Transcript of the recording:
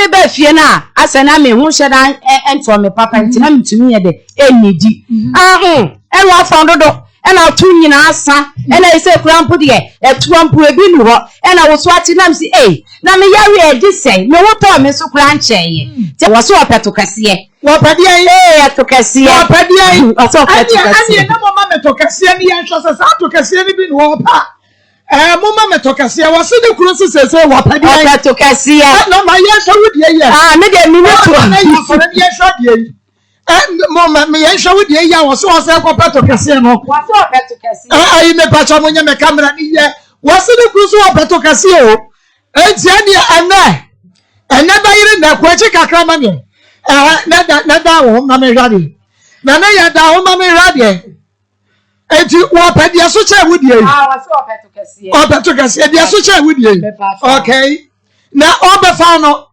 me be fie na asena me hu hye na ento me papa ntina mtumi ye de enidi eno afondo do ena tu nyina asa ena ise kurampo de etuampo ebi nu ho ena wo so ati na msi na me yawe edi sei me woto me so kura ncheye te wo so opeto kase wo pade to kase wo pade so opeto kase na mama me to kase ni yan so sa to kase ni bi nu ho pa mama me to kase wo se de kuro se wo pade opeto kase na ma yan so wo de ye me de mi woto na yan so de ye so de mama me yan so wo de ye wo so ko peto kase no wo so opeto kase ai me pa cha mo nya me camera ni ye wo se de kuro so opeto kase o enti ene ba yire na kwachi kakra ma me na da wo ma me hwade na ya da wo ma me hwade enti wo pa dia so che wudie wo so opeto kase dia so che wudie okay na obefa no